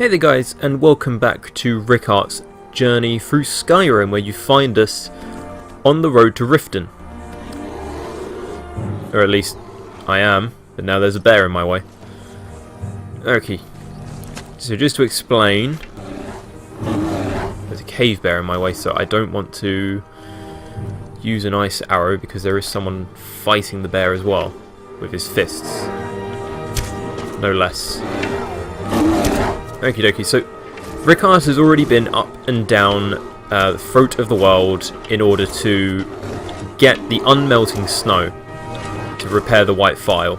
Hey there guys, and welcome back to Rickart's journey through Skyrim, where you find us on the road to Riften. Or at least I am, but now there's a bear in my way. Okay, so just to explain, there's a cave bear in my way, so I don't want to use an ice arrow because there is someone fighting the bear as well, with his fists. No less. Okie dokie, so Rickard has already been up and down the throat of the world in order to get the unmelting snow to repair the white file.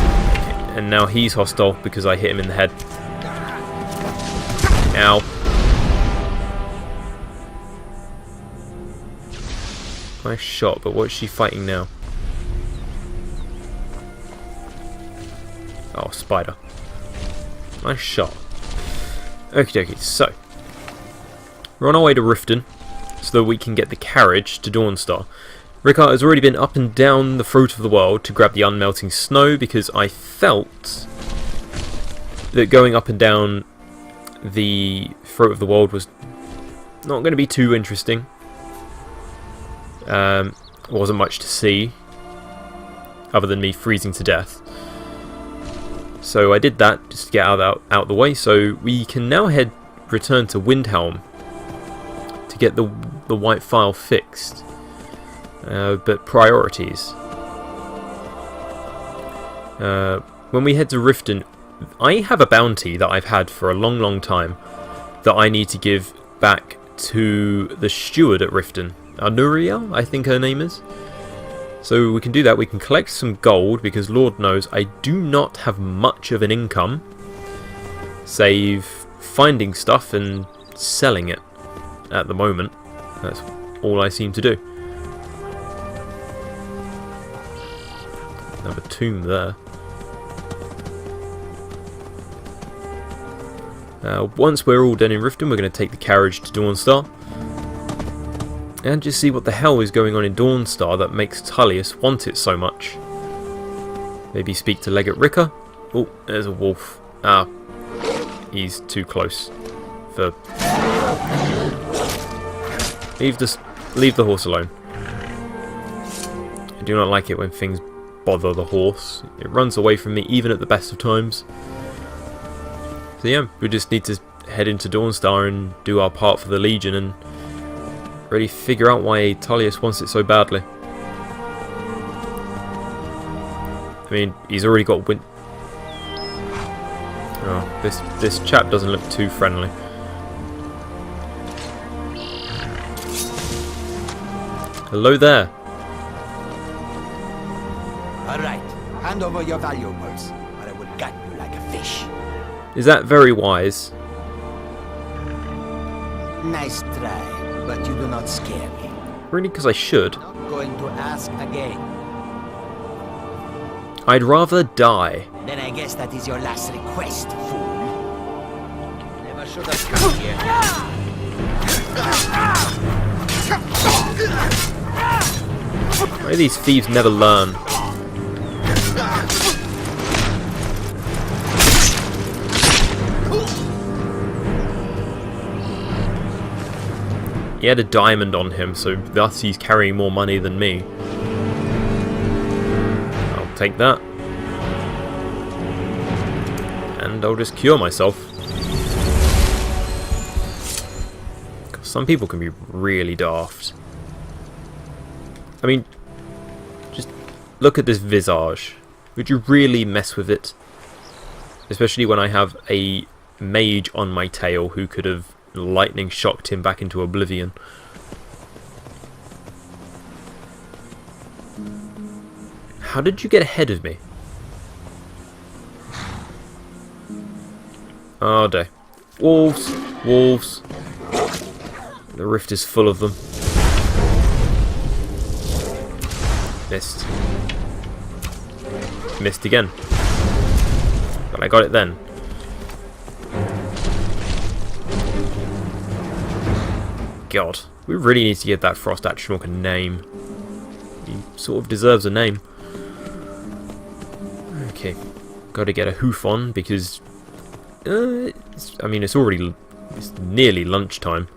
Okay, and now he's hostile because I hit him in the head. Ow. Nice shot, but what's she fighting now? Oh, spider. Nice shot. Okie dokie, so we're on our way to Riften so that we can get the carriage to Dawnstar. Rickard has already been up and down the throat of the world to grab the unmelting snow because I felt that going up and down the throat of the world was not going to be too interesting. Wasn't much to see other than me freezing to death. So I did that just to get out the way. So we can now return to Windhelm to get the white file fixed. But priorities. When we head to Riften, I have a bounty that I've had for a long time that I need to give back to the steward at Riften. Anuria, I think her name is. So we can do that. We can collect some gold because Lord knows I do not have much of an income save finding stuff and selling it at the moment. That's all I seem to do. Another tomb there. Once we're all done in Riften, we're going to take the carriage to Dawnstar and just see what the hell is going on in Dawnstar that makes Tullius want it so much. Maybe speak to Legate Ricker. Oh, there's a wolf. Ah, he's too close. Leave the horse alone. I do not like it when things bother the horse. It runs away from me even at the best of times. So yeah, we just need to head into Dawnstar and do our part for the Legion and really figure out why Tullius wants it so badly. I mean, he's already got Oh, this chap doesn't look too friendly. Hello there. Alright, hand over your valuables, or I will gut you like a fish. Is that very wise? Nice try. But you do not scare me. Really, because I should. Not going to ask again. I'd rather die. Then I guess that is your last request, fool. Never should have come here. Why do these thieves never learn? He had a diamond on him, so thus he's carrying more money than me. I'll take that. And I'll just cure myself. Some people can be really daft. I mean, just look at this visage. Would you really mess with it? Especially when I have a mage on my tail who could have lightning shocked him back into oblivion. How did you get ahead of me? Oh dear. Wolves! Wolves! The rift is full of them. Missed. Missed again. But I got it then. God, we really need to give that Frost Atronach a name. He sort of deserves a name. Okay, Got to get a hoof on because I mean it's nearly lunchtime.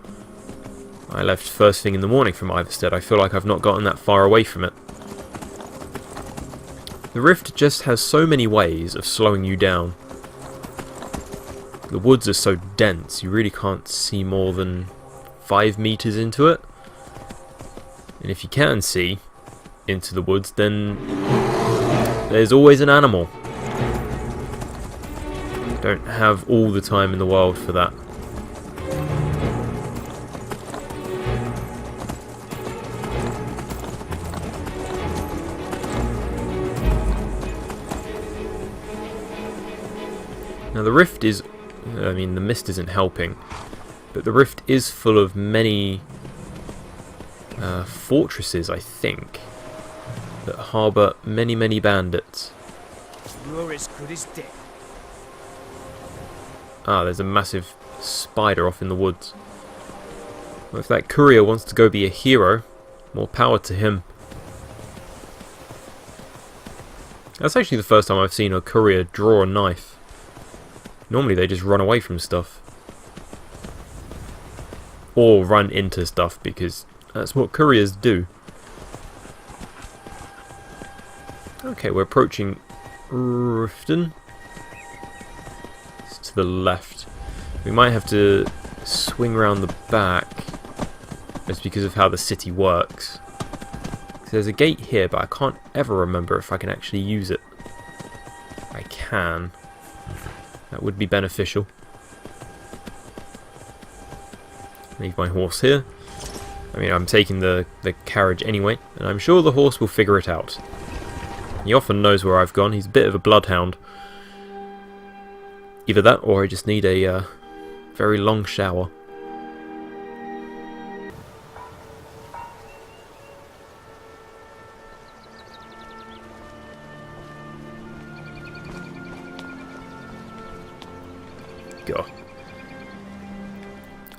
I left first thing in the morning from Iverstead. I feel like I've not gotten that far away from it. The rift just has so many ways of slowing you down. The woods are so dense, you really can't see more than 5 meters into it. And if you can see into the woods, then there's always an animal. Don't have all the time in the world for that. Now the rift is, I mean the mist isn't helping, but the rift is full of many fortresses, I think, that harbour many bandits. You're as good as dead. Ah, there's a massive spider off in the woods. Well, if that courier wants to go be a hero, more power to him. That's actually the first time I've seen a courier draw a knife. Normally they just run away from stuff. Or run into stuff, because that's what couriers do. Okay, we're approaching Riften. It's to the left. We might have to swing around the back. That's because of how the city works. So there's a gate here, but I can't ever remember if I can actually use it. I can. That would be beneficial. Leave my horse here. I mean, I'm taking the carriage anyway, and I'm sure the horse will figure it out. He often knows where I've gone. He's a bit of a bloodhound. Either that, or I just need a very long shower. Go.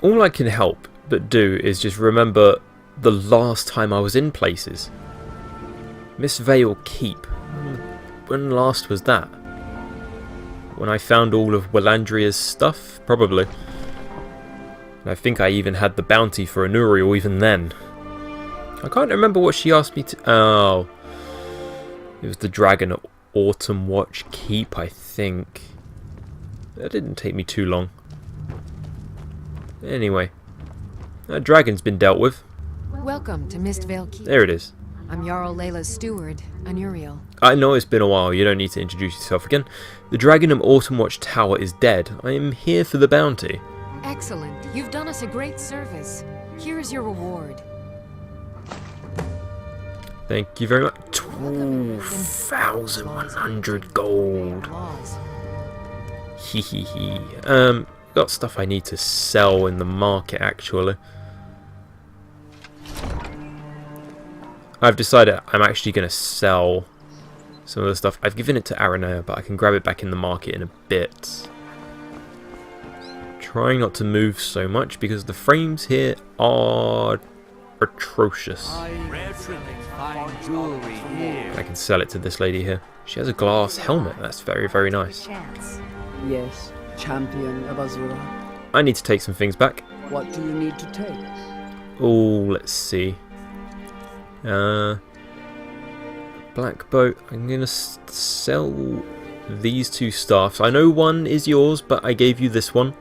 All I can help but do is just remember the last time I was in places. Miss Vale Keep. When last was that? When I found all of Willandria's stuff? Probably. And I think I even had the bounty for Anuriel even then. I can't remember what she asked me to... Oh. It was the dragon at Autumn Watch Keep, I think. That didn't take me too long. Anyway. That dragon's been dealt with. Welcome to Mistvale Keep. There it is. I'm Jarl Layla's steward, Anuriel. I know it's been a while, you don't need to introduce yourself again. The dragon of Autumn Watch Tower is dead. I am here for the bounty. Excellent. You've done us a great service. Here is your reward. Thank you very much. 2,100 gold. Hee hee hee. Got stuff I need to sell in the market actually. I've decided I'm actually going to sell some of the stuff. I've given it to Aranea, but I can grab it back in the market in a bit. Trying not to move so much because the frames here are atrocious. I can sell it to this lady here. She has a glass helmet. That's very nice. Yes, champion of Azura. I need to take some things back. What do you need to take? Oh, let's see. Black boat. I'm gonna sell these two staffs. I know one is yours, but I gave you this one,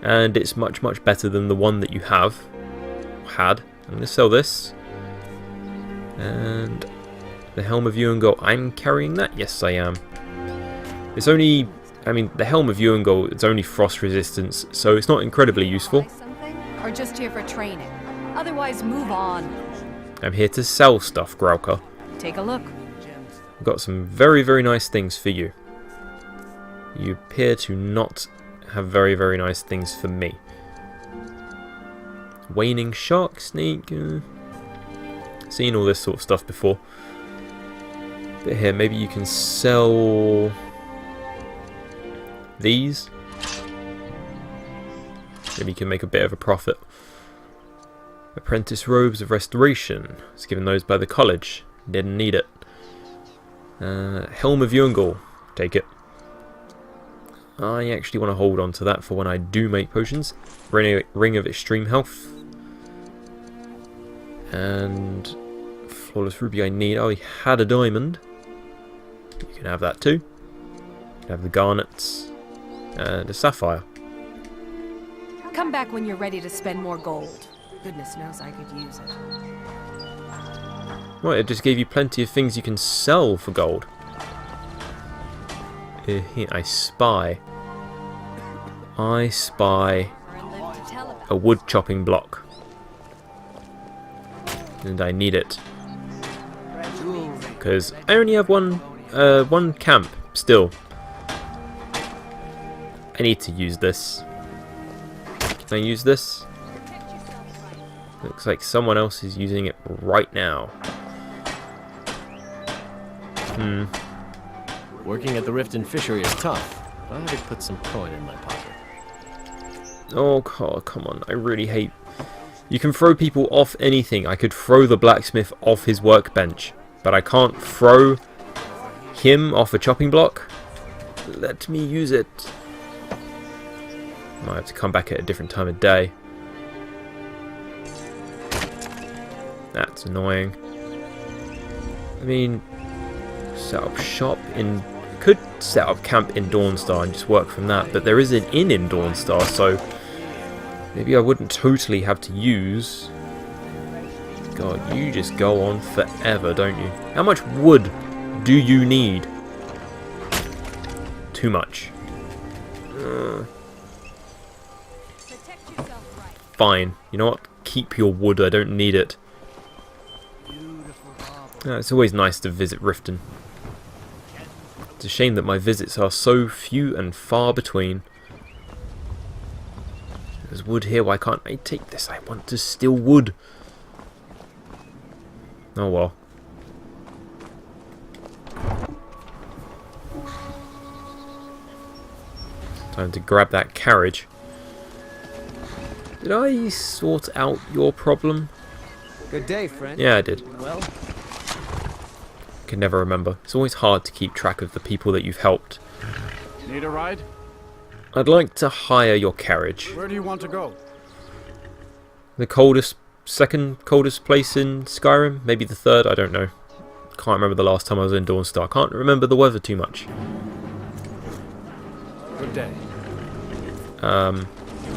and it's much better than the one that you had. I'm gonna sell this, and the Helm of Yuengol. I'm carrying that. Yes, I am. It's only, I mean, the Helm of Yuengol. It's only frost resistance, so it's not incredibly useful. Or just here for training. Otherwise, move on. I'm here to sell stuff, Grauka. Take a look. I've got some very nice things for you. You appear to not have very nice things for me. Waning Shark Snake. Seen all this sort of stuff before. But here, maybe you can sell these. Maybe you can make a bit of a profit. Apprentice Robes of Restoration. It's given those by the college. Didn't need it. Helm of Yuengol. Take it. I actually want to hold on to that for when I do make potions. Ring of Extreme Health. And Flawless Ruby I need. Oh, he had a diamond. You can have that too. You can have the garnets. And a sapphire. Come back when you're ready to spend more gold. Goodness knows I could use it. Right, it just gave you plenty of things you can sell for gold. Here, I spy a wood chopping block. And I need it. Because I only have one camp still. I need to use this. Can I use this? Looks like someone else is using it right now. Working at the Riften fishery is tough, but I could put some coin in my pocket. Oh, God, come on. I really hate... You can throw people off anything. I could throw the blacksmith off his workbench, but I can't throw him off a chopping block. Let me use it. Might have to come back at a different time of day. That's annoying. I mean, set up shop in... Could set up camp in Dawnstar and just work from that, but there is an inn in Dawnstar, so maybe I wouldn't totally have to use... God, you just go on forever, don't you? How much wood do you need? Too much. Fine. You know what? Keep your wood. I don't need it. It's always nice to visit Riften. It's a shame that my visits are so few and far between. There's wood here. Why can't I take this? I want to steal wood. Oh well. Time to grab that carriage. Did I sort out your problem? Good day, friend. Yeah, I did. Well, Can never remember. It's always hard to keep track of the people that you've helped. Need a ride? I'd like to hire your carriage. Where do you want to go? The second coldest place in Skyrim? Maybe the third? I don't know. Can't remember the last time I was in Dawnstar. Can't remember the weather too much. Good day.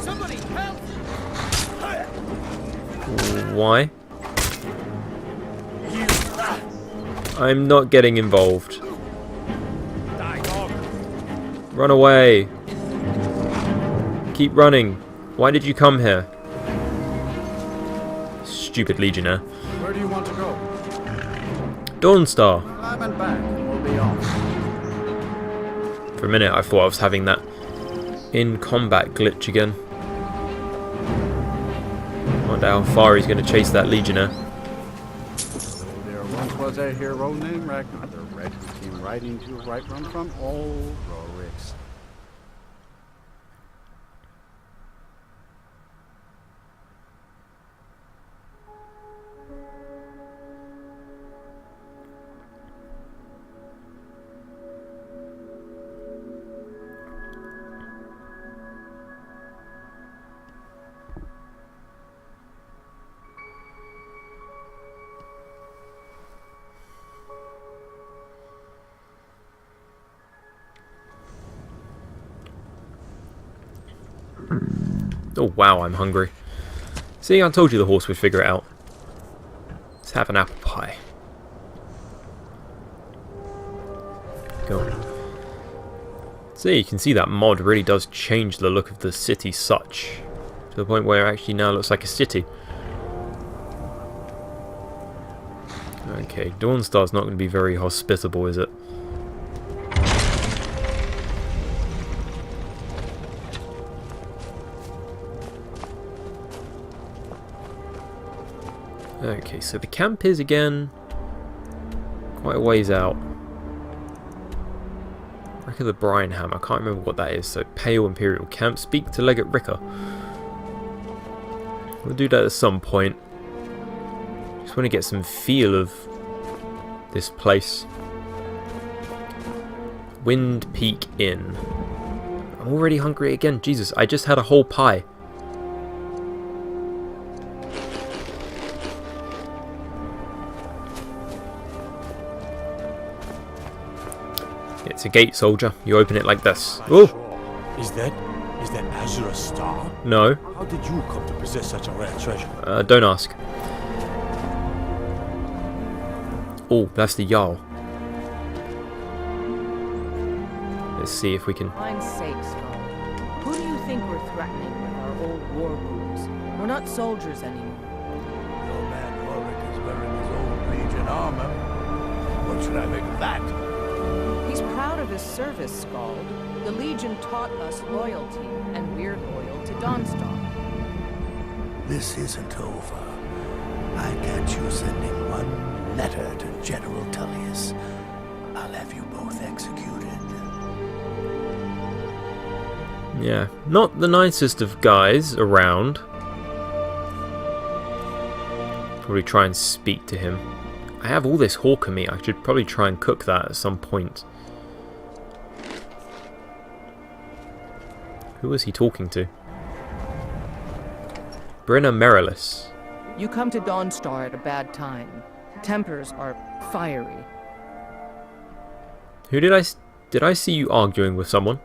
somebody help! Why? I'm not getting involved. Run away. Keep running. Why did you come here? Stupid legionnaire. Where do you want to go? Dawnstar. Climb and back, and we'll be off. For a minute I thought I was having that in combat glitch again. Wonder how far he's going to chase that legionnaire. There once was a hero named Ragnar, the red who came riding to a right run from old Rorix. Oh wow, I'm hungry. See, I told you the horse would figure it out. Let's have an apple pie. Go on. See, you can see that mod really does change the look of the city such. To the point where it actually now looks like a city. Okay, Dawnstar's not going to be very hospitable, is it? Okay, so the camp is again quite a ways out. Wreck of the Brianham, I can't remember what that is. So Pale Imperial Camp, speak to Legate Ricker. We'll do that at some point. Just want to get some feel of this place. Wind Peak Inn. I'm already hungry again. Jesus, I just had a whole pie. It's a gate, soldier. You open it like this. Oh! Is that Azura's star? No. How did you come to possess such a rare treasure? Don't ask. Oh, that's the Jarl. Let's see if we can... Mine's sake, Skull. Who do you think we're threatening with our old war wounds? We're not soldiers anymore. Your man Ulrich is wearing his old Legion armor. What should I make of that? He's proud of his service, Skald. The Legion taught us loyalty, and we're loyal to Dawnstar. This isn't over. I catch you sending one letter to General Tullius. I'll have you both executed. Yeah, not the nicest of guys around. Probably try and speak to him. I have all this hawker meat. I should probably try and cook that at some point. Who was he talking to? Brenna Merilis. You come to Dawnstar at a bad time. Tempers are fiery. Who did I see you arguing with someone?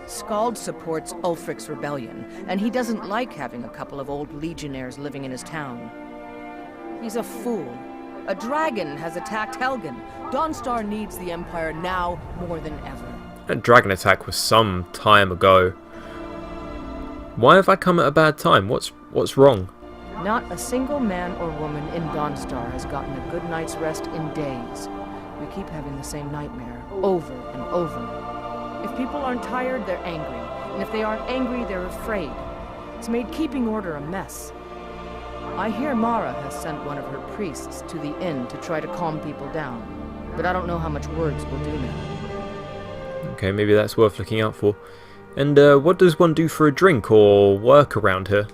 Skald supports Ulfric's rebellion, and he doesn't like having a couple of old legionnaires living in his town. He's a fool. A dragon has attacked Helgen. Dawnstar needs the Empire now more than ever. That dragon attack was some time ago. Why have I come at a bad time? What's wrong? Not a single man or woman in Dawnstar has gotten a good night's rest in days. We keep having the same nightmare, over and over. If people aren't tired, they're angry. And if they aren't angry, they're afraid. It's made keeping order a mess. I hear Mara has sent one of her priests to the inn to try to calm people down. But I don't know how much words will do now. Okay, maybe that's worth looking out for. And what does one do for a drink or work around here?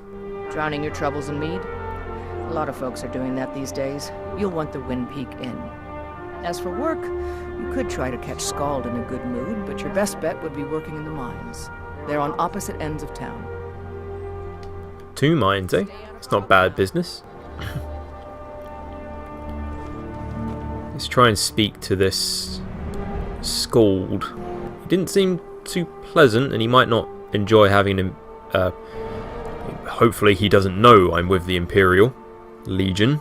Drowning your troubles in mead? A lot of folks are doing that these days. You'll want the Wind Peak Inn. As for work, you could try to catch Skald in a good mood, but your best bet would be working in the mines. They're on opposite ends of town. 2 mines, eh? It's not bad business. Let's try and speak to this Skald. He didn't seem too pleasant, and he might not enjoy having him. Hopefully, he doesn't know I'm with the Imperial Legion.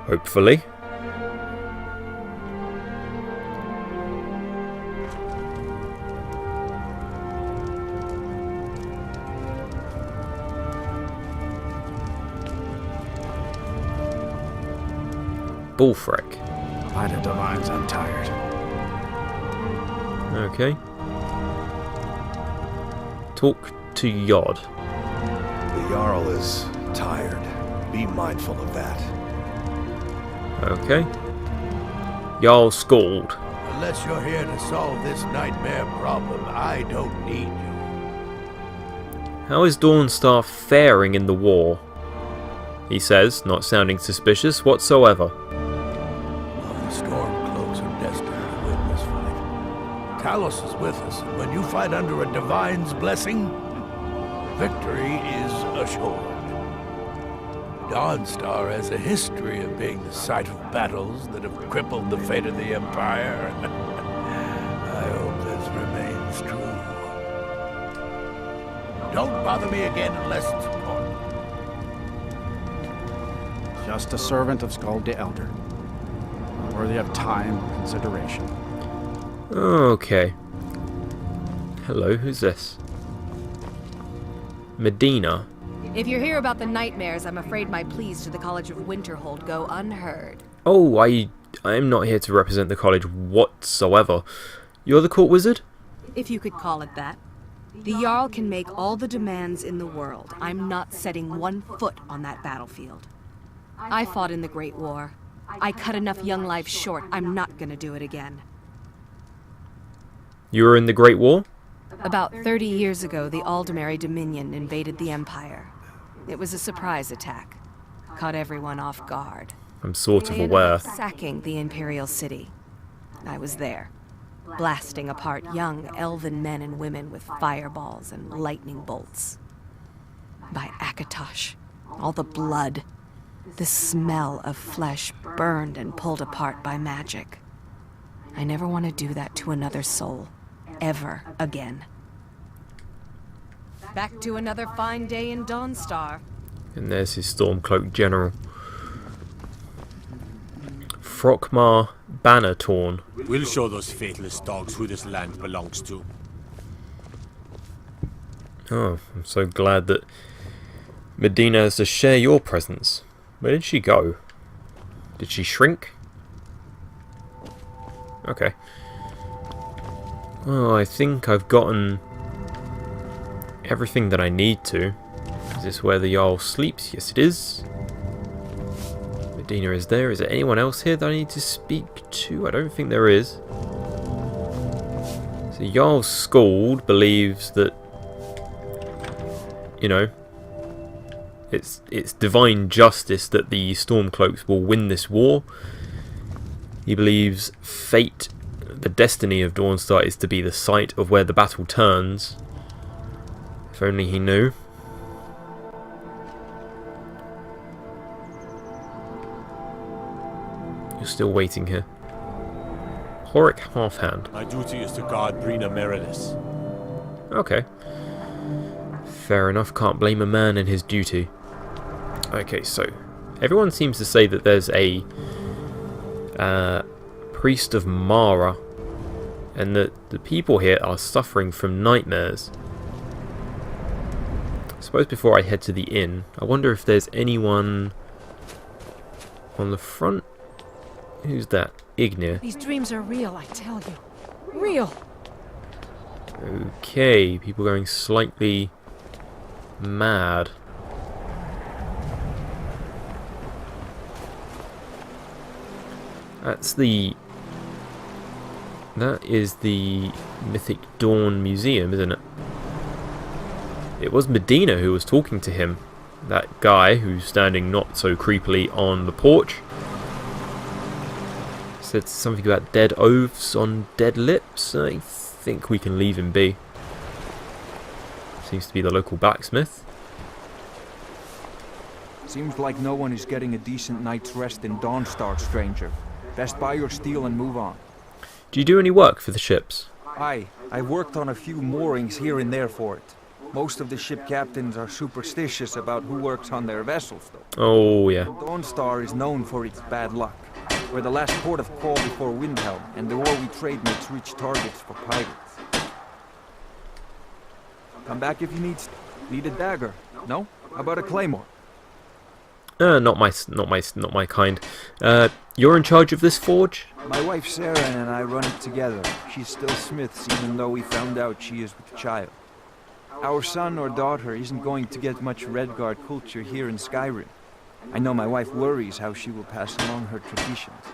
Hopefully. Bullfrec. By the divines, I'm tired. Okay. Talk to Yod. The Jarl is tired. Be mindful of that. Okay. Jarl Skald. Unless you're here to solve this nightmare problem, I don't need you. How is Dawnstar faring in the war? He says, not sounding suspicious whatsoever. Well, the Stormcloaks are destined to win this fight. Talos is with us, and when you fight under a divine's blessing, victory is assured. Dawnstar has a history of being the site of battles that have crippled the fate of the Empire. I hope this remains true. Don't bother me again unless it's important. Just a servant of Skald the Elder. Worthy of time and consideration. Okay. Hello, who's this? Medina. If you're here about the nightmares, I'm afraid my pleas to the College of Winterhold go unheard. Oh, I am not here to represent the college whatsoever. You're the court wizard? If you could call it that. The Jarl can make all the demands in the world. I'm not setting one foot on that battlefield. I fought in the Great War. I cut enough young lives short. I'm not gonna do it again. You were in the Great War? About 30 years ago, the Aldemary Dominion invaded the Empire. It was a surprise attack. Caught everyone off guard. I'm sort of They ended aware. up sacking the Imperial City. I was there. blasting apart young elven men and women with fireballs and lightning bolts. By Akatosh, all the blood, the smell of flesh burned and pulled apart by magic. I never want to do that to another soul, ever again. Back to another fine day in Dawnstar. And there's his Stormcloak General. Frokmar Banner Torn. We'll show those faithless dogs who this land belongs to. Oh, I'm so glad that Medina has to share your presence. Where did she go? Did she shrink? Okay. Well, I think I've gotten everything that I need to. Is this where the Jarl sleeps? Yes, it is. Medina is there. Is there anyone else here that I need to speak to? I don't think there is. So Jarl Skald believes that, you know, it's divine justice that the Stormcloaks will win this war. He believes fate, the destiny of Dawnstar, is to be the site of where the battle turns. If only he knew. You're still waiting here. Horik Halfhand. My duty is to guard Brina Meredith. Okay. Fair enough, can't blame a man in his duty. Okay, so everyone seems to say that there's a priest of Mara, and that the people here are suffering from nightmares. I suppose before I head to the inn, I wonder if there's anyone on the front. Who's that? Ignir. These dreams are real, I tell you. Real. Okay, people going slightly mad. That is the Mythic Dawn Museum, isn't it? It was Medina who was talking to him. That guy who's standing not so creepily on the porch. Said something about dead oaths on dead lips. I think we can leave him be. Seems to be the local blacksmith. Seems like no one is getting a decent night's rest in Dawnstar, stranger. Best buy your steel and move on. Do you do any work for the ships? Aye, I've worked on a few moorings here and there for it. Most of the ship captains are superstitious about who works on their vessels, though. Oh, yeah. Dawnstar is known for its bad luck. We're the last port of call before Windhelm, and the ore we trade makes rich targets for pirates. Come back if you need a dagger. No? How about a claymore? Not my kind. You're in charge of this forge? My wife Sarah and I run it together. She's still smiths, even though we found out she is with child. Our son or daughter isn't going to get much Redguard culture here in Skyrim. I know my wife worries how she will pass along her traditions.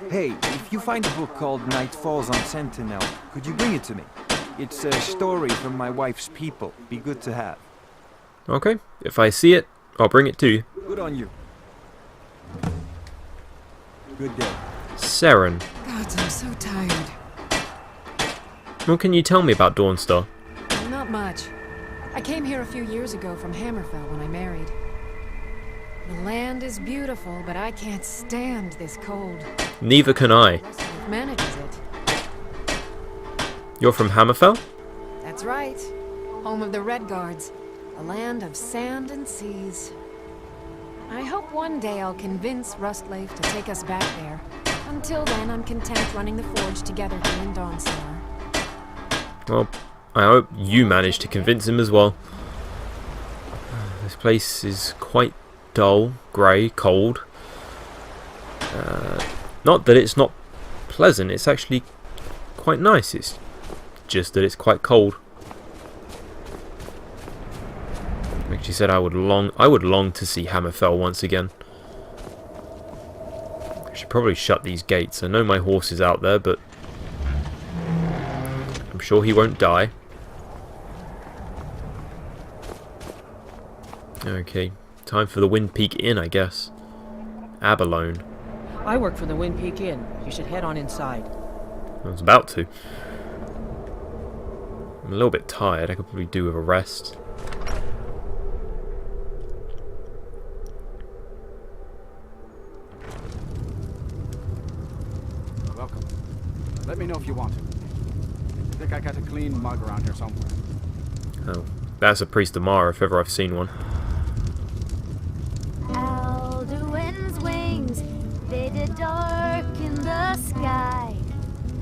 Hey, if you find a book called Night Falls on Sentinel, could you bring it to me? It's a story from my wife's people. Be good to have. Okay, if I see it, I'll bring it to you. Good on you. Good day. Seren. God, I'm so tired. What can you tell me about Dawnstar? Not much. I came here a few years ago from Hammerfell when I married. The land is beautiful, but I can't stand this cold. Neither can I. Who manages it? You're from Hammerfell? That's right. Home of the Redguards. A land of sand and seas. I hope one day I'll convince Rustleaf to take us back there. Until then, I'm content running the forge together here in Dawnstar. Well, I hope you manage to convince him as well. This place is quite dull, grey, cold. Not that it's not pleasant, it's actually quite nice. It's just that it's quite cold. Like she said, I would long to see Hammerfell once again. I should probably shut these gates. I know my horse is out there, but I'm sure he won't die. Okay, time for the Wind Peak Inn, I guess. Abalone. I work for the Wind Peak Inn. You should head on inside. I was about to. I'm a little bit tired. I could probably do with a rest. Welcome. Let me know if you want it. I think I got a clean mug around here somewhere. Oh, that's a priest of Mara if ever I've seen one. Alduin's wings, they did darken the sky.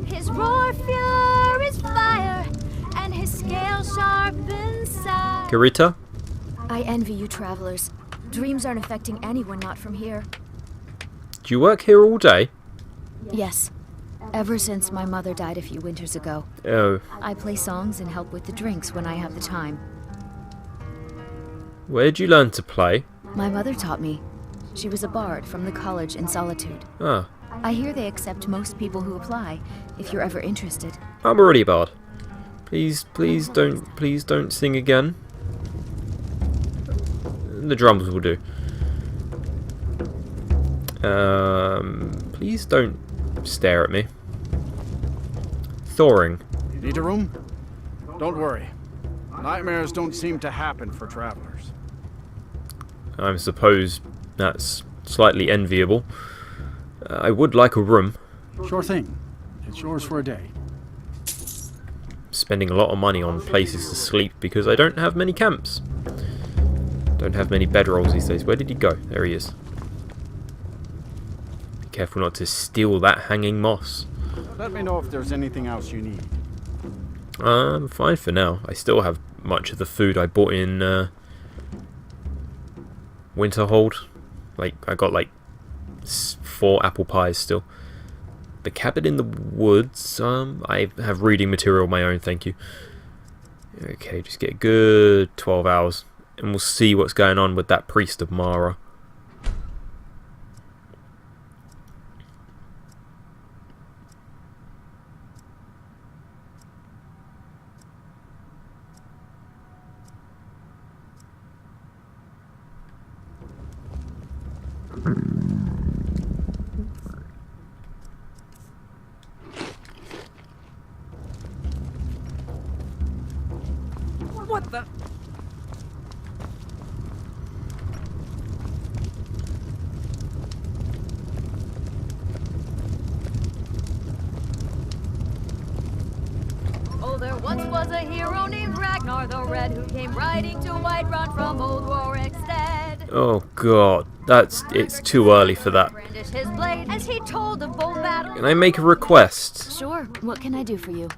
His roar fury's fire, and his scale sharp inside. Karita? I envy you travelers. Dreams aren't affecting anyone not from here. Do you work here all day? Yes. Ever since my mother died a few winters ago. Oh. I play songs and help with the drinks when I have the time. Where'd you learn to play? My mother taught me. She was a bard from the college in Solitude. Ah. I hear they accept most people who apply, if you're ever interested. I'm already a bard. Please don't sing again. The drums will do. Please don't stare at me. Thoring. Need a room? Don't worry. Nightmares don't seem to happen for travelers. I suppose that's slightly enviable. I would like a room. Sure thing. It's yours for a day. Spending a lot of money on places to sleep because I don't have many camps. Don't have many bedrolls these days. Where did he go? There he is. Be careful not to steal that hanging moss. Let me know if there's anything else you need. I'm fine for now. I still have much of the food I bought in Winterhold. Like, I got like 4 apple pies still. The cabin in the woods. I have reading material of my own, thank you. Okay, just get a good 12 hours. And we'll see what's going on with that priest of Mara. What the? Oh, there once was a hero named Ragnar the Red who came riding to Whiterun from old Warwick's stead. Oh god, it's too early for that. Brandished his blade as he told of bold battles. Can I make a request? Sure. What can I do for you?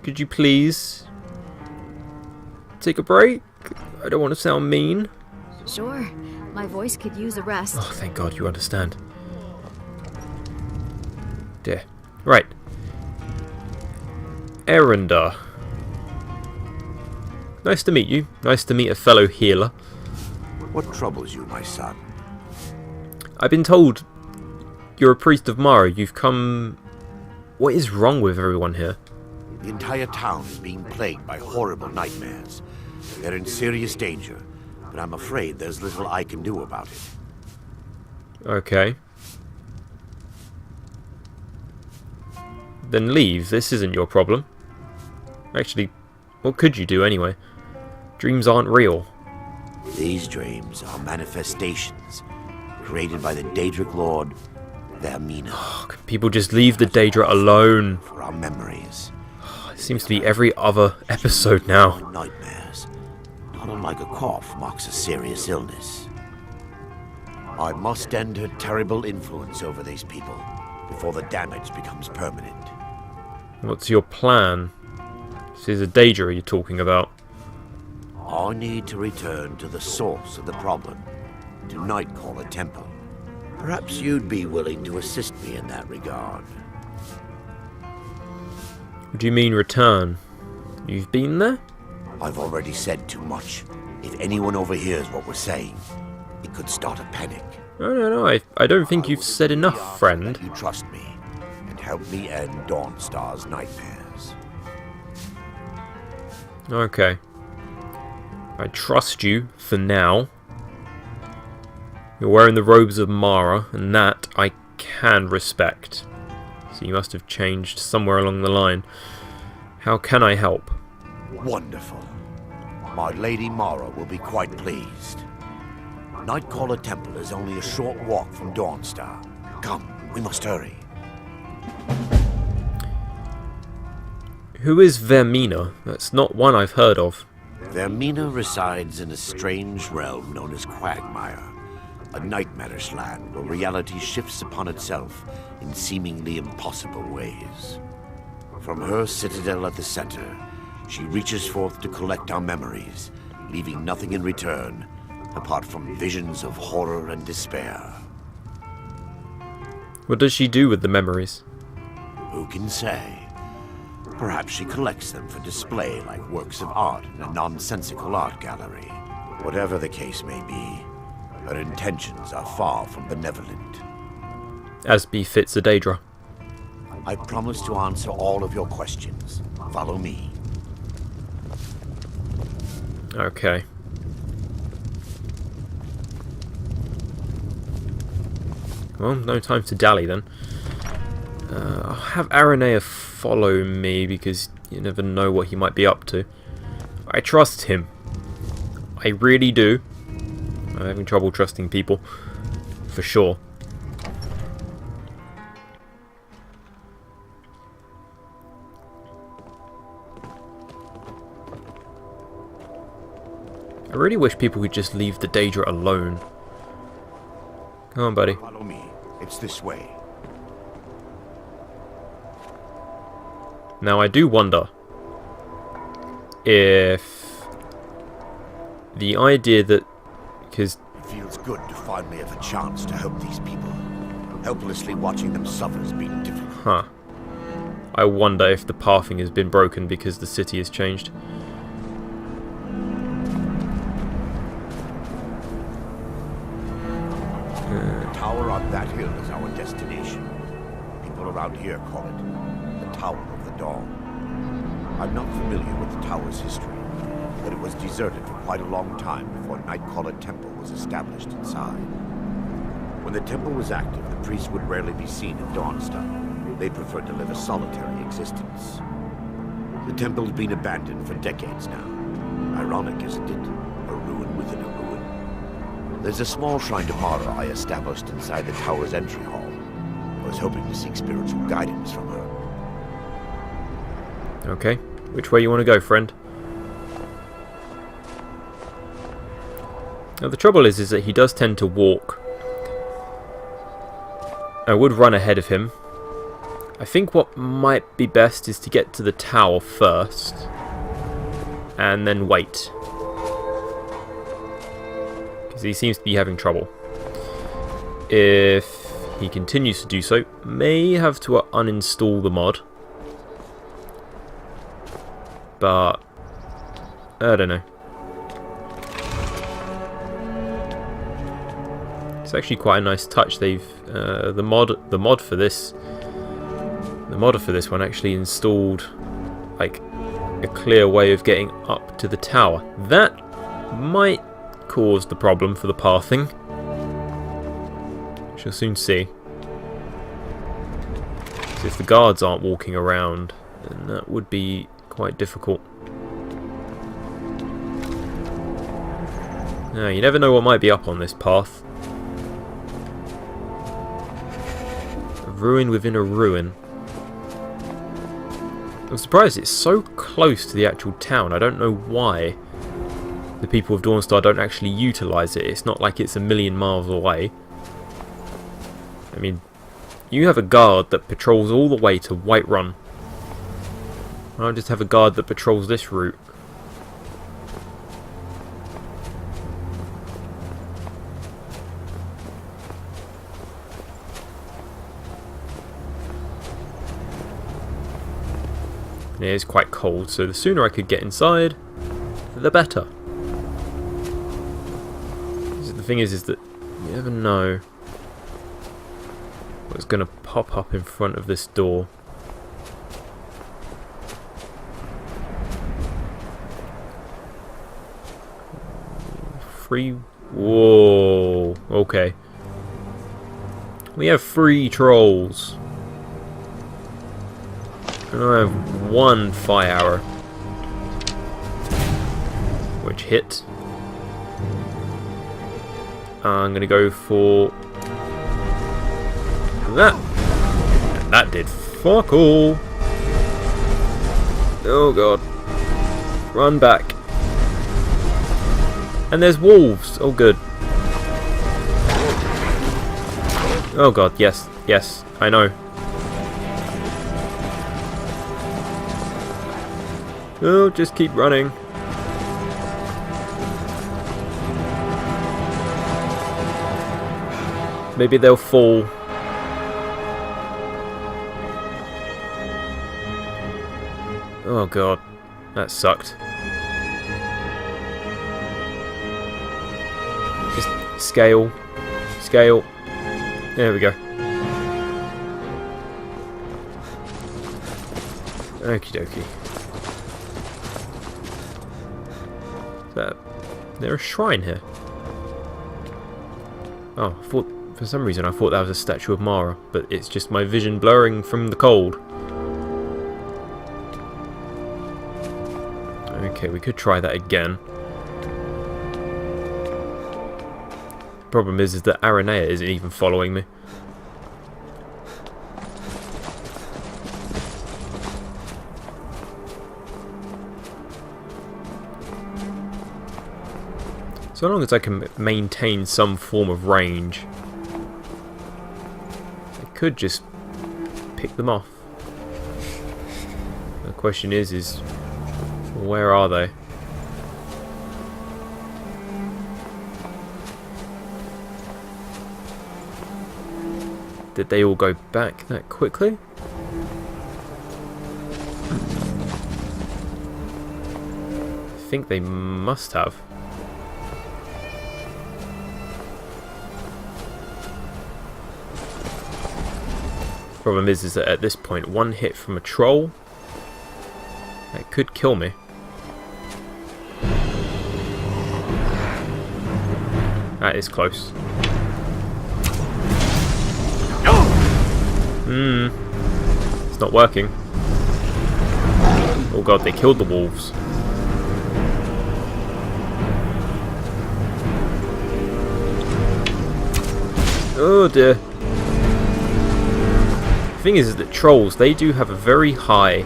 Could you please take a break? I don't want to sound mean. Sure. My voice could use a rest. Oh, thank God you understand. Dear. Right. Erenda. Nice to meet you. Nice to meet a fellow healer. What troubles you, my son? I've been told you're a priest of Mara. You've come... What is wrong with everyone here? The entire town is being plagued by horrible nightmares. They're in serious danger, but I'm afraid there's little I can do about it. Okay. Then leave. This isn't your problem. Actually, what could you do anyway? Dreams aren't real. These dreams are manifestations created by the Daedric Lord, Vermina. Oh, can people just leave the Daedra alone? For our memories. It seems to be every other episode now. Nightmares, not unlike a cough, marks a serious illness. I must end her terrible influence over these people before the damage becomes permanent. What's your plan? This is a Daedra you're talking about. I need to return to the source of the problem, to Nightcaller Temple. Perhaps you'd be willing to assist me in that regard. What do you mean return? You've been there? I've already said too much. If anyone overhears what we're saying, it could start a panic. No, I don't think you've said enough, friend. You trust me, and help me end Dawnstar's nightmares. Okay. I trust you for now. You're wearing the robes of Mara, and that I can respect. So you must have changed somewhere along the line. How can I help? Wonderful. My Lady Mara will be quite pleased. Nightcaller Temple is only a short walk from Dawnstar. Come, we must hurry. Who is Vermina? That's not one I've heard of. Vermina resides in a strange realm known as Quagmire, a nightmarish land where reality shifts upon itself in seemingly impossible ways. From her citadel at the center, she reaches forth to collect our memories, leaving nothing in return apart from visions of horror and despair. What does she do with the memories? Who can say? Perhaps she collects them for display like works of art in a nonsensical art gallery. Whatever the case may be, her intentions are far from benevolent. As befits a Daedra. I promise to answer all of your questions. Follow me. Okay. Well, no time to dally then. I'll have Aranea follow me because you never know what he might be up to. I trust him. I really do. I'm having trouble trusting people. For sure. I really wish people could just leave the Daedra alone. Come on, buddy. Follow me. It's this way. Now I do wonder if the idea that, because it feels good to finally have a chance to help these people. Helplessly watching them suffer has been difficult. Huh. I wonder if the pathing has been broken because the city has changed. The tower on that hill is our destination. People around here call it the Tower of the Dawn. I'm not familiar with the tower's history, but it was deserted for quite a long time before Nightcaller Temple was established inside. When the temple was active, the priests would rarely be seen at Dawnstar. They preferred to live a solitary existence. The temple's been abandoned for decades now. Ironic, isn't it? A ruin within a ruin. There's a small shrine to Mara I established inside the tower's entry hall. I was hoping to seek spiritual guidance from her. Okay. Which way you want to go, friend? Now the trouble is that he does tend to walk. I would run ahead of him. I think what might be best is to get to the tower first. And then wait. Because he seems to be having trouble. If he continues to do so, may have to uninstall the mod. But I don't know. It's actually quite a nice touch. They've the modder for this one actually installed like a clear way of getting up to the tower. That might cause the problem for the pathing. She'll soon see. So if the guards aren't walking around, then that would be quite difficult. Now, you never know what might be up on this path. A ruin within a ruin. I'm surprised it's so close to the actual town. I don't know why the people of Dawnstar don't actually utilise it. It's not like it's a million miles away. I mean, you have a guard that patrols all the way to Whiterun. I'll just have a guard that patrols this route. It is quite cold, so the sooner I could get inside, the better. The thing is that you never know what's going to pop up in front of this door. Free. Whoa. Okay. We have 3 trolls. And I have 1 fire arrow. Which hit. I'm gonna go for that. And that did fuck all. Oh god. Run back. And there's wolves. Oh good. Oh god, yes, yes, I know. Oh, just keep running. Maybe they'll fall. Oh god, that sucked. Just scale. Scale. There we go. Okie dokie. Is there a shrine here? Oh, for some reason I thought that was a statue of Mara, but it's just my vision blurring from the cold. Okay, we could try that again. Problem is that Aranea isn't even following me. So long as I can maintain some form of range, I could just pick them off. The question is where are they? Did they all go back that quickly? I think they must have. Problem is that at this point, 1 hit from a troll, that could kill me. That is close. It's not working. Oh god, they killed the wolves. Oh dear. The thing is that trolls, they do have a very high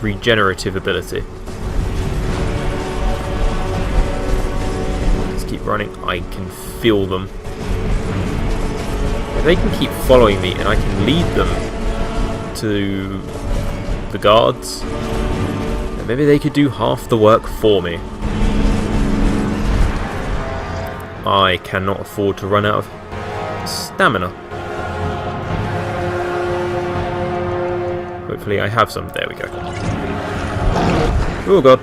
regenerative ability. Let's keep running. I can feel them. If they can keep following me and I can lead them to the guards, then maybe they could do half the work for me. I cannot afford to run out of stamina. Hopefully I have some. There we go. Oh god.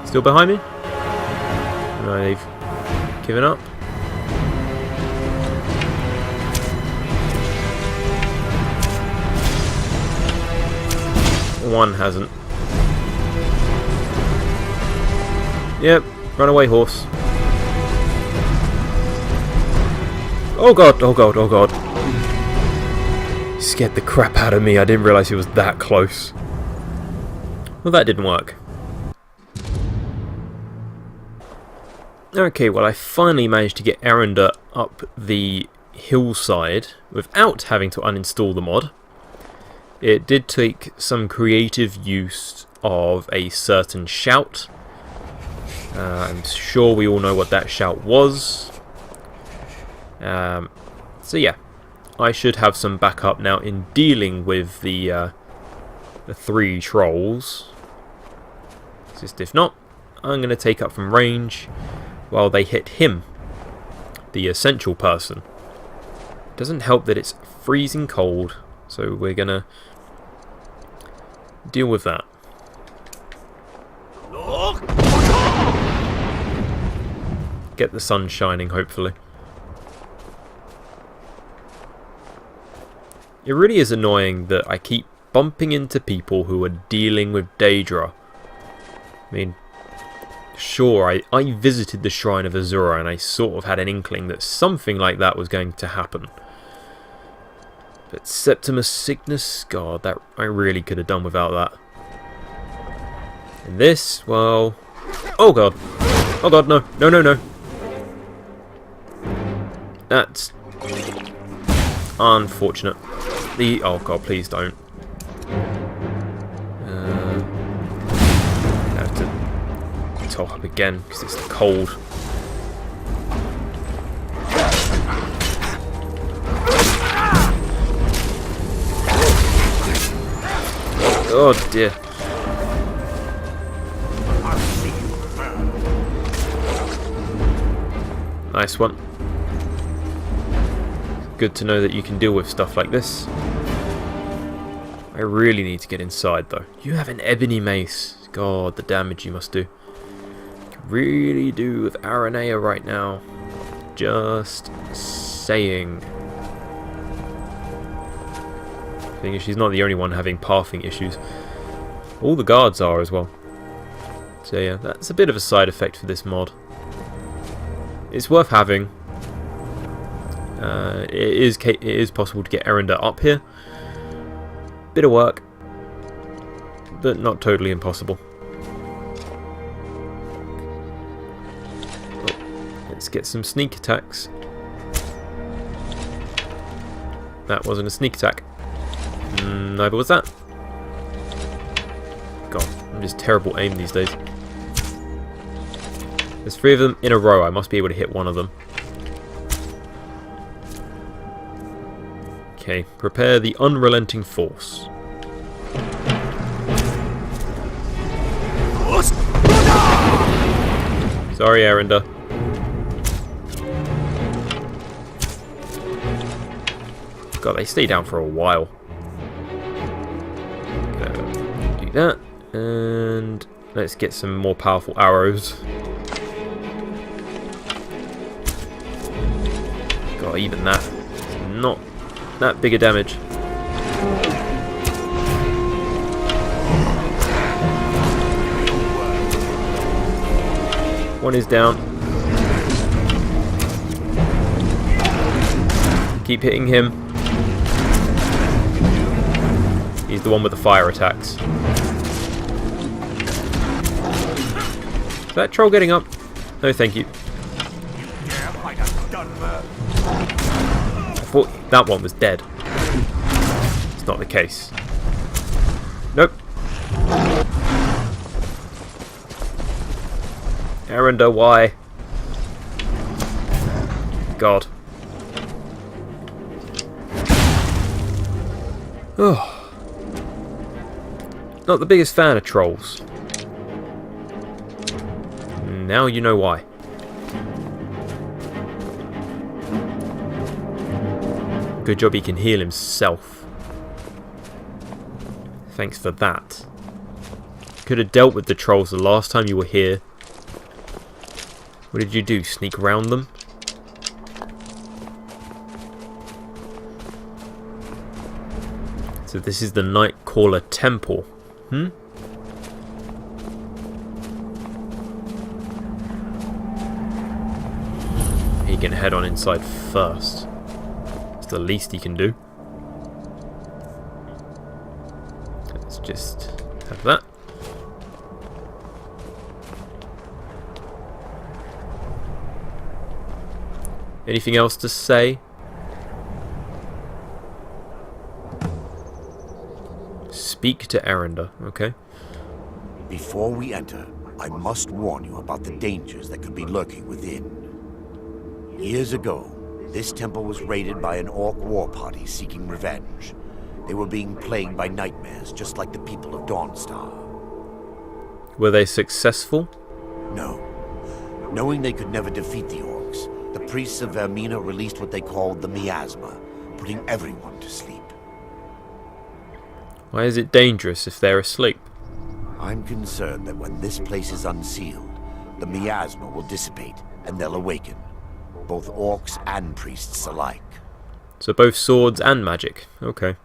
Still behind me? No, they've given up. One hasn't. Yep, run away, horse. Oh god, oh god, oh god. Scared the crap out of me. I didn't realise he was that close. Well, that didn't work. Okay, well I finally managed to get Aranda up the hillside without having to uninstall the mod. It did take some creative use of a certain shout. I'm sure we all know what that shout was. So yeah, I should have some backup now in dealing with the 3 trolls. Just if not, I'm going to take up from range while they hit him, the essential person. Doesn't help that it's freezing cold, so we're gonna deal with that. Get the sun shining, hopefully. It really is annoying that I keep bumping into people who are dealing with Daedra. I mean, sure, I visited the Shrine of Azura and I sort of had an inkling that something like that was going to happen. But Septimus Signus, God, that I really could have done without that. And this, well... Oh god. Oh god, no. No, no, no. That's... unfortunate. Oh god, please don't. I have to top up again because it's cold. Oh dear. Nice one. Good to know that you can deal with stuff like this. I really need to get inside though. You have an ebony mace. God, the damage you must do. You can really do with Aranea right now. Just saying. Thing is, she's not the only one having pathing issues. All the guards are as well. So yeah, that's a bit of a side effect for this mod. It's worth having. It is possible to get Erenda up here. Bit of work, but not totally impossible. Oh, let's get some sneak attacks. That wasn't a sneak attack. Neither was that. God, I'm just terrible aim these days. There's 3 of them in a row. I must be able to hit one of them. Okay, prepare the unrelenting force. Sorry, Erenda. God, they stay down for a while. Do that, and let's get some more powerful arrows. God, even that is not that big a damage. One is down. Keep hitting him. He's the one with the fire attacks. Is that troll getting up? No, thank you. I thought that one was dead. It's not the case. Nope. Erenda, why? God. Oh. Not the biggest fan of trolls. Now you know why. Good job he can heal himself. Thanks for that. Could have dealt with the trolls the last time you were here. What did you do? Sneak around them? So this is the Nightcaller Temple. He can head on inside first. It's the least he can do. Let's just have that. Anything else to say? Speak to Erenda, okay. Before we enter, I must warn you about the dangers that could be lurking within. Years ago, this temple was raided by an orc war party seeking revenge. They were being plagued by nightmares, just like the people of Dawnstar. Were they successful? No. Knowing they could never defeat the orcs, the priests of Vermina released what they called the miasma, putting everyone to sleep. Why is it dangerous if they're asleep? I'm concerned that when this place is unsealed, the miasma will dissipate and they'll awaken. Both orcs and priests alike. So both swords and magic. Okay.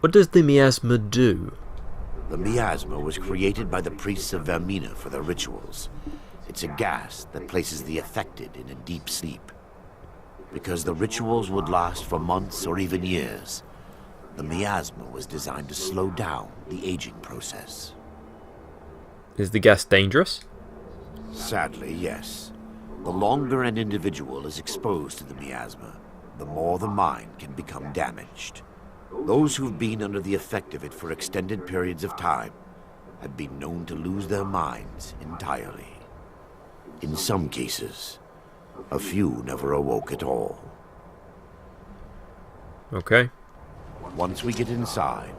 What does the miasma do? The miasma was created by the priests of Vermina for their rituals. It's a gas that places the affected in a deep sleep. Because the rituals would last for months or even years, the miasma was designed to slow down the aging process. Is the gas dangerous? Sadly, yes. The longer an individual is exposed to the miasma, the more the mind can become damaged. Those who've been under the effect of it for extended periods of time have been known to lose their minds entirely. In some cases, a few never awoke at all. Okay. Once we get inside,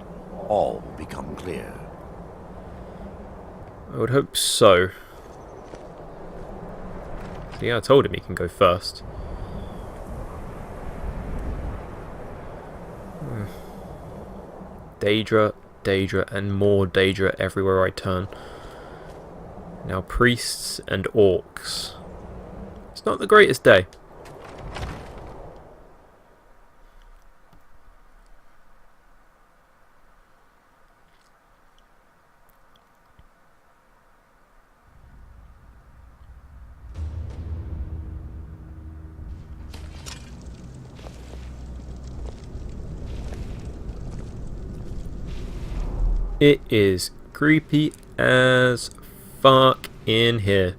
all will become clear. I would hope so. Yeah, I told him he can go first. Daedra, Daedra, and more Daedra everywhere I turn. Now priests and orcs. It's not the greatest day. It is creepy as fuck in here.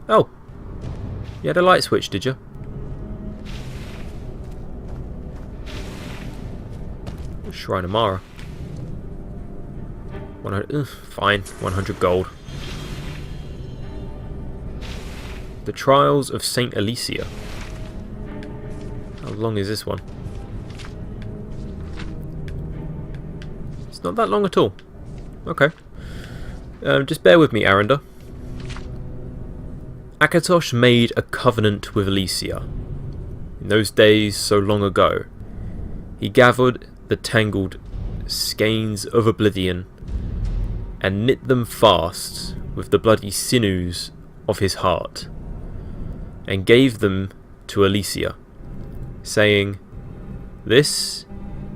Oh, you had a light switch, did you? Shrine of Mara. 100. Fine, 100 gold. The Trials of Saint Alicia. How long is this one? It's not that long at all. Okay. Just bear with me, Aranda. Akatosh made a covenant with Alicia. In those days so long ago, he gathered the tangled skeins of oblivion and knit them fast with the bloody sinews of his heart, and gave them to Alicia, saying, "This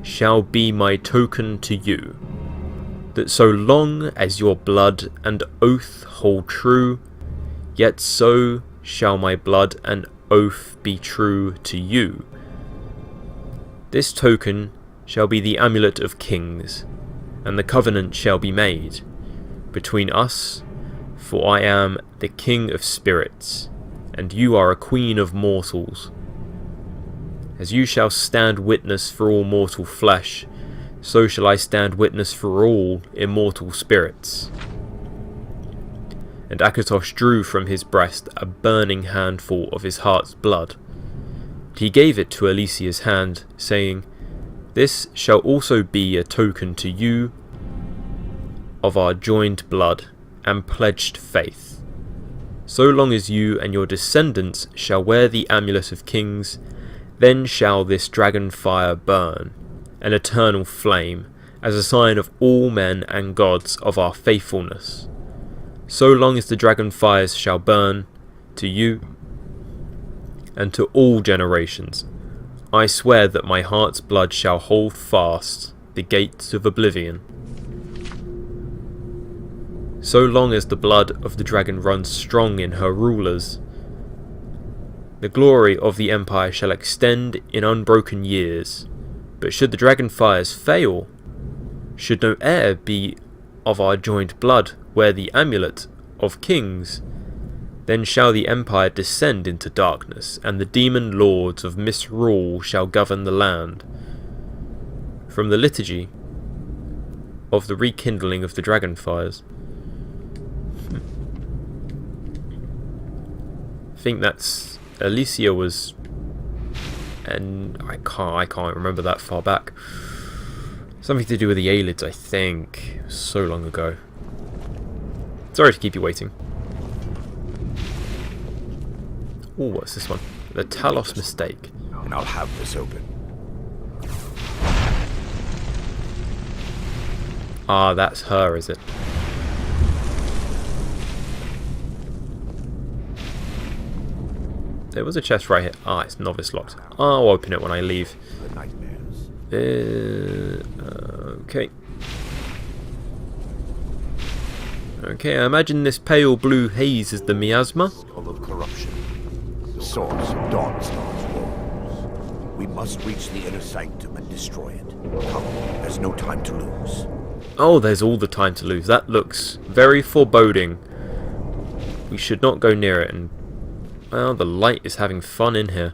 shall be my token to you, that so long as your blood and oath hold true, yet so shall my blood and oath be true to you. This token shall be the amulet of kings, and the covenant shall be made between us, for I am the king of spirits, and you are a queen of mortals. As you shall stand witness for all mortal flesh, so shall I stand witness for all immortal spirits." And Akatosh drew from his breast a burning handful of his heart's blood. He gave it to Alicia's hand, saying, "This shall also be a token to you of our joined blood and pledged faith. So long as you and your descendants shall wear the amulet of kings, then shall this dragon fire burn, an eternal flame, as a sign of all men and gods of our faithfulness. So long as the dragon fires shall burn, to you and to all generations, I swear that my heart's blood shall hold fast the gates of oblivion. So long as the blood of the dragon runs strong in her rulers, the glory of the empire shall extend in unbroken years. But should the dragon fires fail, should no heir be of our joined blood wear the amulet of kings, then shall the empire descend into darkness, and the demon lords of misrule shall govern the land. From the liturgy of the rekindling of the dragon fires." I think that's Alicia was, and I can't remember that far back. Something to do with the Aelids, I think. So long ago. Sorry to keep you waiting. Oh, what's this one? The Talos Mistake. And I'll have this open. Ah, that's her, is it? There was a chest right here. Ah, it's novice locked. I'll open it when I leave. The nightmares. Okay. Okay, I imagine this pale blue haze is the miasma. Skull of corruption. The source of Dawnstar's woes. We must reach the inner sanctum and destroy it. Come, there's no time to lose. Oh, there's all the time to lose. That looks very foreboding. We should not go near it. And well, the light is having fun in here.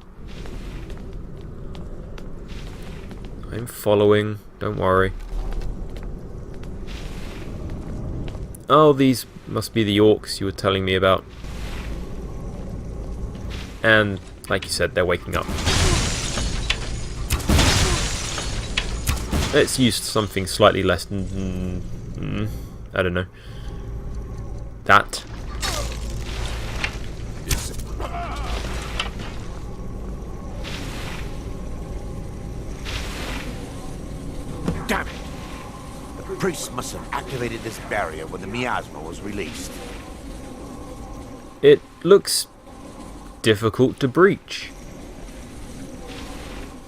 I'm following. Don't worry. Oh, these must be the orcs you were telling me about. And, like you said, they're waking up. Let's use something slightly less... I don't know. That. Damn it! The priest must have activated this barrier when the miasma was released. It looks difficult to breach,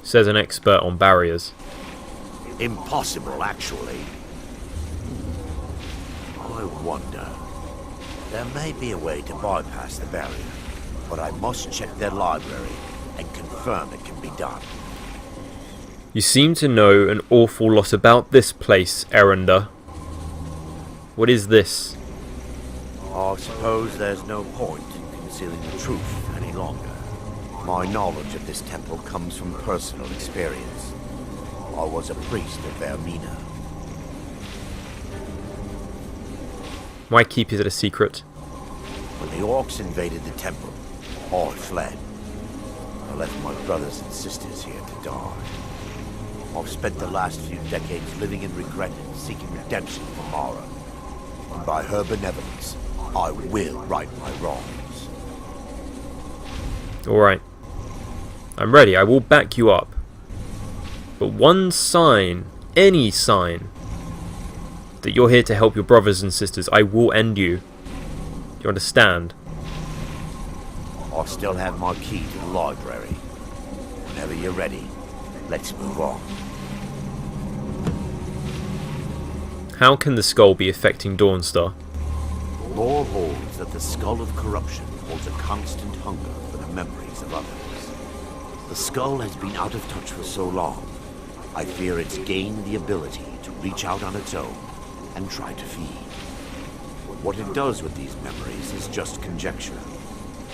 says an expert on barriers. Impossible, actually. I wonder. There may be a way to bypass the barrier, but I must check their library and confirm it can be done. You seem to know an awful lot about this place, Erender. What is this? I suppose there's no point in concealing the truth any longer. My knowledge of this temple comes from personal experience. I was a priest of Vermina. Why keep it a secret? When the orcs invaded the temple, I fled. I left my brothers and sisters here to die. I've spent the last few decades living in regret and seeking redemption from Mara. And by her benevolence, I will right my wrongs. Alright. I'm ready. I will back you up. But one sign, any sign, that you're here to help your brothers and sisters, I will end you. Do you understand? I still have my key to the library. Whenever you're ready, let's move on. How can the skull be affecting Dawnstar? Lore holds that the skull of corruption holds a constant hunger for the memories of others. The skull has been out of touch for so long, I fear it's gained the ability to reach out on its own and try to feed. What it does with these memories is just conjecture,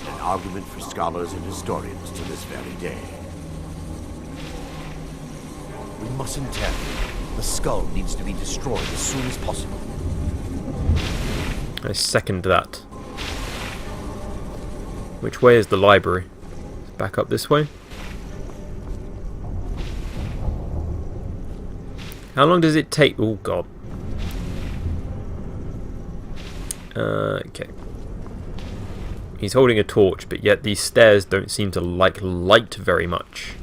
an argument for scholars and historians to this very day. We mustn't tarry. The skull needs to be destroyed as soon as possible. I second that. Which way is the library? Back up this way? How long does it take? Oh god. Okay. He's holding a torch, but yet these stairs don't seem to like light very much.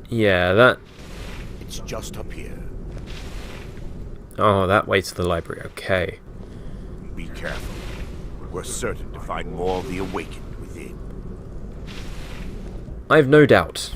Yeah, that... It's just up here. Oh, that way to the library. Okay. Be careful. We're certain to find more of the awakened within. I have no doubt.